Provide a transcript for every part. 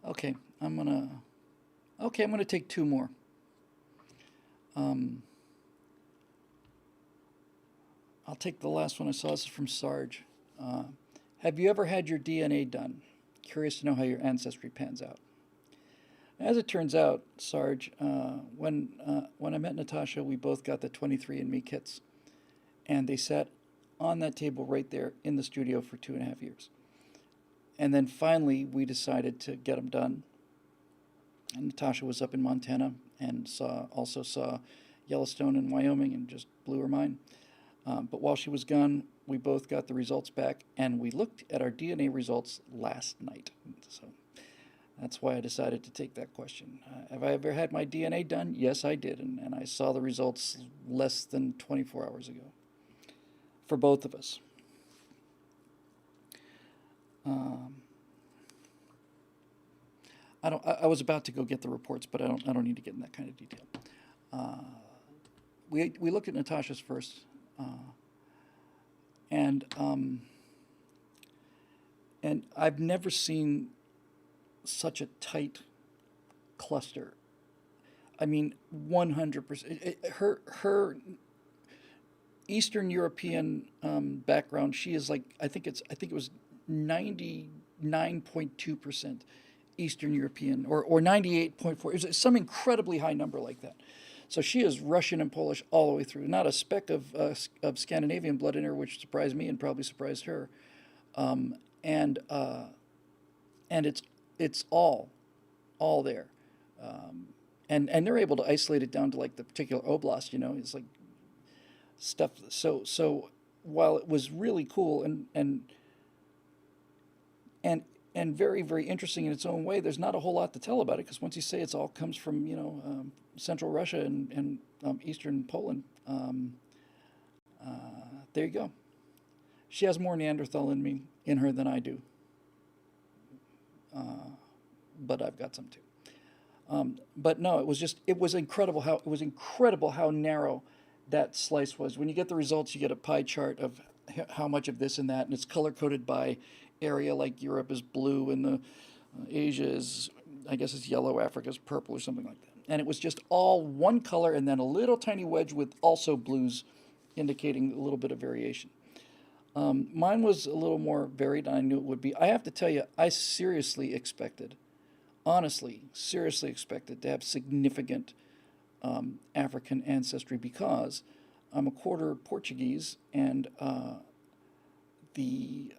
Okay, I'm gonna take two more. Um, I'll take the last one I saw. This is from Sarge. Uh, have you ever had your DNA done? Curious to know how your ancestry pans out. As it turns out, Sarge, when I met Natasha, we both got the 23andMe kits, and they sat on that table right there in the studio for 2.5 years. And then finally, we decided to get them done. And Natasha was up in Montana and also saw Yellowstone and Wyoming and just blew her mind. But while she was gone, we both got the results back, and we looked at our DNA results last night. So that's why I decided to take that question. Have I ever had my DNA done? Yes, I did, and I saw the results less than 24 hours ago for both of us. Um, I was about to go get the reports, but I don't need to get in that kind of detail. Uh, we looked at Natasha's first, uh, and and I've never seen such a tight cluster. I mean, 100%. Her Eastern European background. She is like I think it was 99.2% Eastern European, or 98.4. It was some incredibly high number like that. So she is Russian and Polish all the way through. Not a speck of Scandinavian blood in her, which surprised me and probably surprised her. Um, and and it's all there. And they're able to isolate it down to like the particular oblast. It's like stuff. So while it was really cool and and very very interesting in its own way, there's not a whole lot to tell about it because once you say it's all comes from Central Russia and Eastern Poland, there you go. She has more Neanderthal in her than I do, uh, but I've got some too. But no, it was incredible how narrow that slice was. When you get the results, you get a pie chart of how much of this and that, and it's color coded by area. Like Europe is blue, and the Asia is, I guess, it's yellow. Africa's purple or something like that. And it was just all one color, and then a little tiny wedge with also blues, indicating a little bit of variation. Mine was a little more varied than I knew it would be. I have to tell you, I seriously expected, honestly, seriously expected to have significant African ancestry because I'm a quarter Portuguese, and the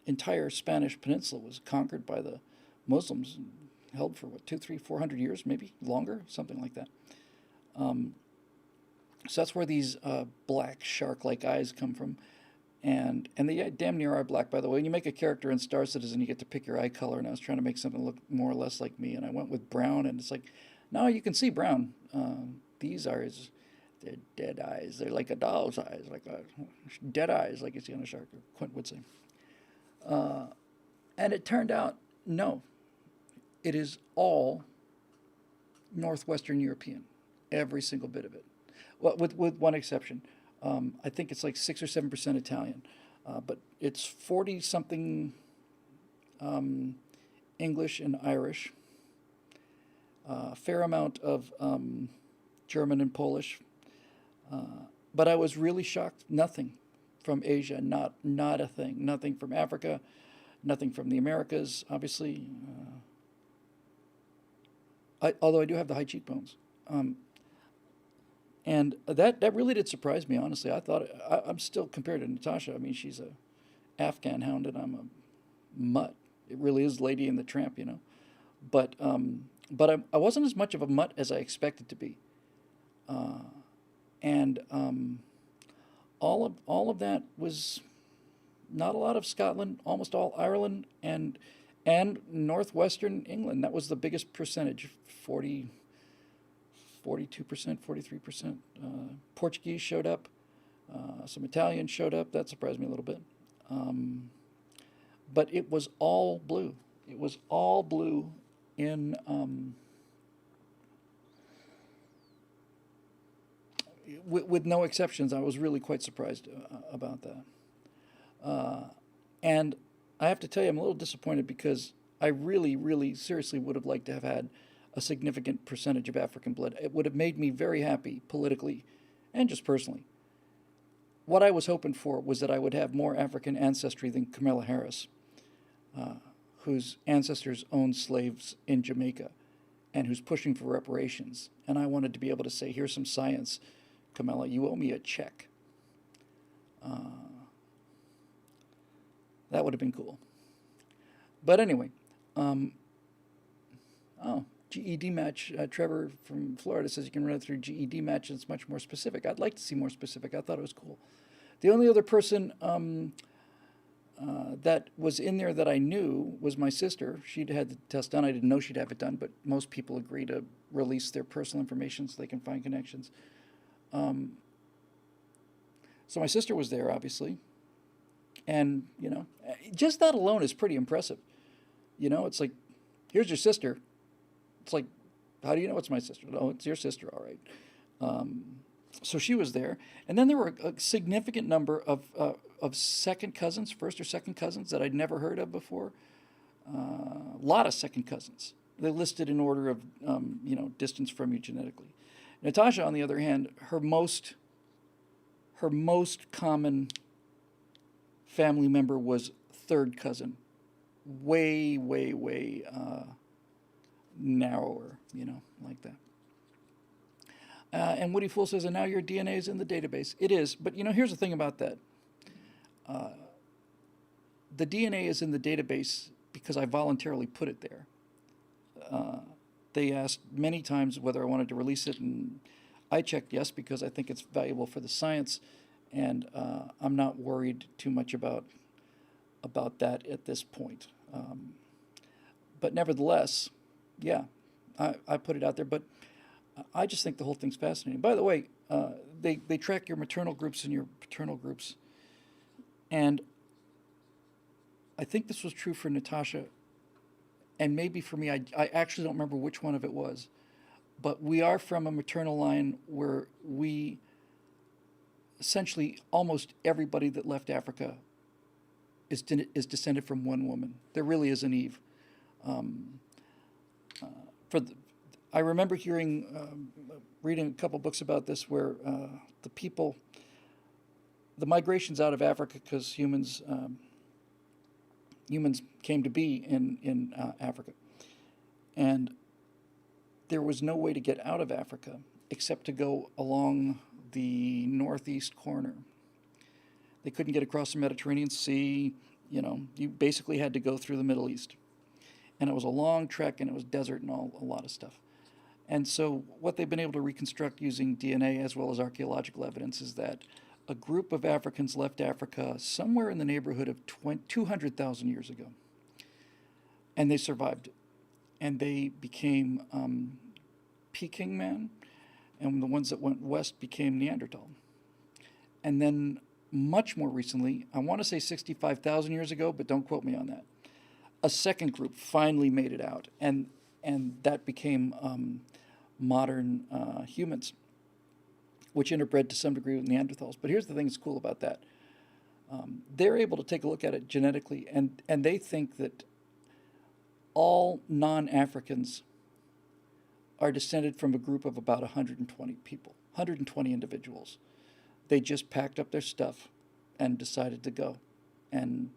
entire Spanish peninsula was conquered by the Muslims, and held for what, two, three, 400 years, maybe longer, something like that. Um, so that's where these black shark-like eyes come from, and they damn near are black, by the way. When you make a character in Star Citizen, you get to pick your eye color, and I was trying to make something look more or less like me, and I went with brown, and it's like, no, you can see brown. These are his, they're dead eyes. They're like a doll's eyes, like a dead eyes, like you see on a shark, or Quint would say. Uh, and it turned out, no, it is all Northwestern European, every single bit of it. Well, with one exception. I think it's like 6 or 7% Italian, but it's 40 something English and Irish, a fair amount of German and Polish. But I was really shocked. Nothing from Asia, not a thing. Nothing from Africa, nothing from the Americas, obviously. Although I do have the high cheekbones. And that really did surprise me, honestly. I'm still compared to Natasha. I mean, she's a Afghan hound, and I'm a mutt. It really is Lady and the Tramp. But I wasn't as much of a mutt as I expected to be. Uh, and all of that was not a lot of Scotland, almost all Ireland, and northwestern England. That was the biggest percentage, 42%, 43%. Portuguese showed up. Some Italians showed up. That surprised me a little bit. Um, but it was all blue. It was all blue in with no exceptions. I was really quite surprised about that. Uh, and I have to tell you, I'm a little disappointed because I really, really seriously would have liked to have had a significant percentage of African blood. It would have made me very happy politically and just personally. What I was hoping for was that I would have more African ancestry than Kamala Harris, whose ancestors owned slaves in Jamaica and who's pushing for reparations. And I wanted to be able to say, here's some science, Kamala, you owe me a check. That would have been cool. But anyway, GED match. Trevor from Florida says you can run it through GED match and it's much more specific. I'd like to see more specific. I thought it was cool. The only other person that was in there that I knew was my sister. She'd had the test done. I didn't know she'd have it done, but most people agree to release their personal information so they can find connections. So my sister was there, obviously. And, you know, just that alone is pretty impressive. You know, it's like, here's your sister. It's like, how do you know it's my sister? No, it's your sister, all right. So she was there. And then there were a significant number of second cousins, first or second cousins that I'd never heard of before. A lot of second cousins. They're listed in order of, distance from you genetically. Natasha, on the other hand, her most common family member was third cousin. Way, way, way narrower, like that. And Woody Fool says, and now your DNA is in the database. It is, but here's the thing about that. The DNA is in the database because I voluntarily put it there. They asked many times whether I wanted to release it, and I checked yes because I think it's valuable for the science, and I'm not worried too much about that at this point. But nevertheless, yeah, I put it out there. But I just think the whole thing's fascinating. By the way, they track your maternal groups and your paternal groups, and I think this was true for Natasha, and maybe for me. I actually don't remember which one of it was, but we are from a maternal line where we essentially almost everybody that left Africa is descended from one woman. There really is an Eve. I remember reading a couple books about this where the migrations out of Africa, because humans came to be in Africa, and there was no way to get out of Africa except to go along the northeast corner. They couldn't get across the Mediterranean Sea. You basically had to go through the Middle East. And it was a long trek, and it was desert and a lot of stuff. And so what they've been able to reconstruct using DNA as well as archaeological evidence is that a group of Africans left Africa somewhere in the neighborhood of 200,000 years ago. And they survived. And they became Peking man, and the ones that went west became Neanderthal. And then much more recently, I want to say 65,000 years ago, but don't quote me on that, a second group finally made it out, and that became modern humans, which interbred to some degree with Neanderthals. But here's the thing that's cool about that. They're able to take a look at it genetically, and they think that all non-Africans are descended from a group of about 120 people, 120 individuals. They just packed up their stuff and decided to go. And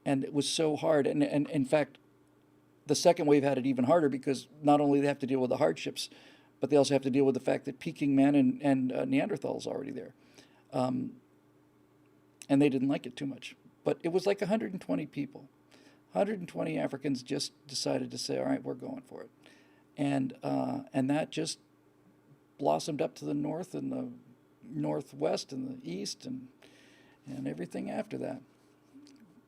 it was so hard. And in fact, the second wave had it even harder because not only they have to deal with the hardships, but they also have to deal with the fact that Peking man and Neanderthal is already there. And they didn't like it too much. But it was like 120 people. 120 Africans just decided to say, all right, we're going for it. And that just blossomed up to the north and the northwest and the east and everything after that.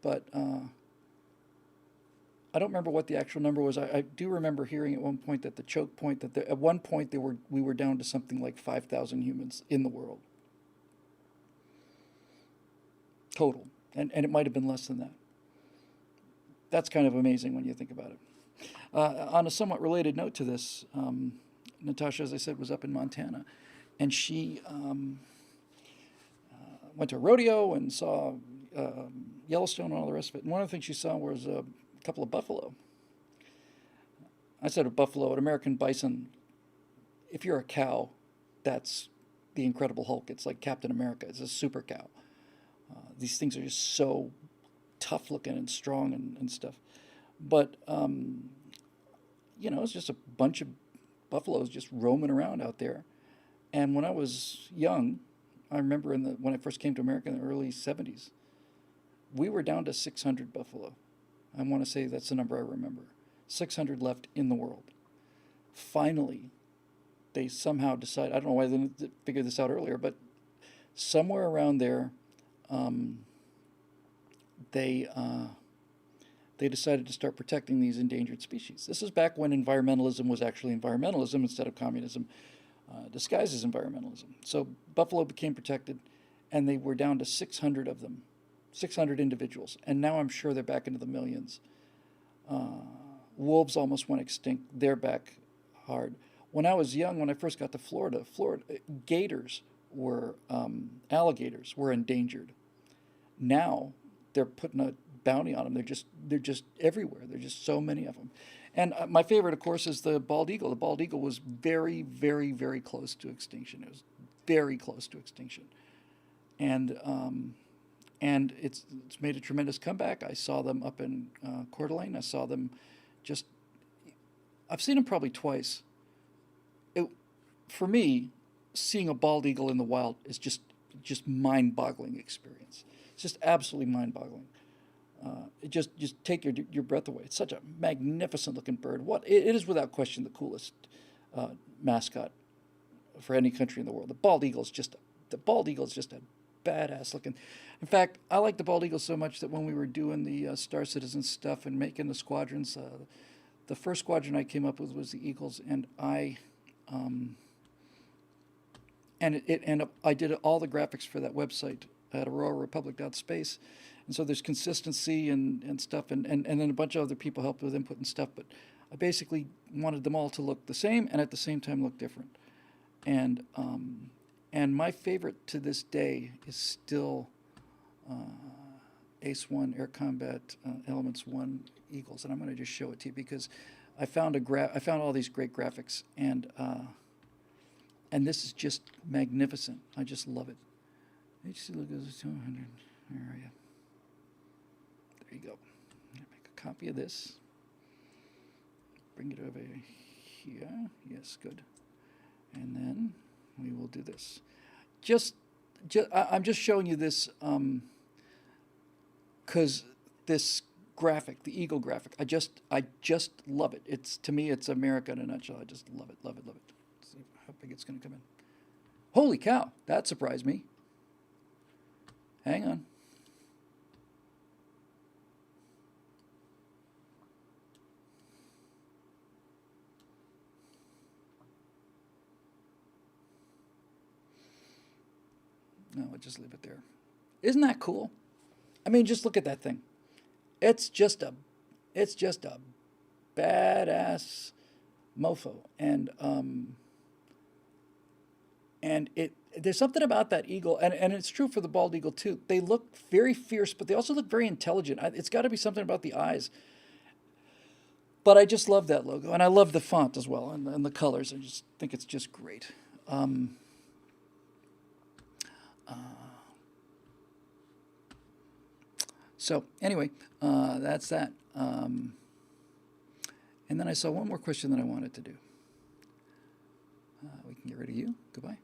But I don't remember what the actual number was. I do remember hearing at one point that the choke point at one point we were down to something like 5,000 humans in the world total, and it might have been less than that. That's kind of amazing when you think about it. On a somewhat related note to this, Natasha, as I said, was up in Montana, and she went to a rodeo and saw Yellowstone and all the rest of it. And one of the things she saw was a couple of buffalo. I said a buffalo, an American bison. If you're a cow, that's the Incredible Hulk. It's like Captain America. It's a super cow. These things are just so tough looking and strong and stuff. But it's just a bunch of buffaloes just roaming around out there. And when I was young, I remember when I first came to America in the early 70s, we were down to 600 buffalo. I want to say that's the number I remember. 600 left in the world. Finally, they somehow decided, I don't know why they didn't figure this out earlier, but somewhere around there, they decided to start protecting these endangered species. This is back when environmentalism was actually environmentalism instead of communism disguised as environmentalism. So buffalo became protected, and they were down to 600 of them, 600 individuals, and now I'm sure they're back into the millions. Wolves almost went extinct. They're back hard. When I was young, when I first got to Florida, gators were, alligators were endangered. Now they're putting a bounty on them. They're just everywhere. There's just so many of them. And my favorite, of course, is the bald eagle. The bald eagle was very, very, very close to extinction. It was very close to extinction. And it's made a tremendous comeback. I saw them up in Coeur d'Alene. I saw them I've seen them probably twice. For me, seeing a bald eagle in the wild is just mind-boggling experience. It's just absolutely mind-boggling. It just take your breath away. It's such a magnificent-looking bird. It is without question the coolest mascot for any country in the world. The bald eagle is just a badass looking. In fact, I like the bald eagle so much that when we were doing the Star Citizen stuff and making the squadrons, the first squadron I came up with was the Eagles, and I did all the graphics for that website at AuroraRepublic.space. And so there's consistency and stuff, and then a bunch of other people helped with input and stuff, but I basically wanted them all to look the same and at the same time look different. And my favorite to this day is still Ace 1 Air Combat Elements 1 Eagles, and I'm going to just show it to you because I found all these great graphics, and this is just magnificent. I just love it. HC look at 200. Where are you? There you go. I'm going to make a copy of this. Bring it over here. Yes, good. And then we will do this. I'm just showing you this because this graphic, the eagle graphic, I just love it. To me, it's America in a nutshell. I just love it, love it, love it. Let's see how big it's going to come in. Holy cow! That surprised me. Hang on. No, I'll just leave it there. Isn't that cool? I mean, just look at that thing. It's just a badass mofo, and there's something about that eagle, and it's true for the bald eagle too. They look very fierce, but they also look very intelligent. It's got to be something about the eyes. But I just love that logo, and I love the font as well, and the colors. I just think it's just great. So anyway, that's that. And then I saw one more question that I wanted to do. We can get rid of you. Goodbye.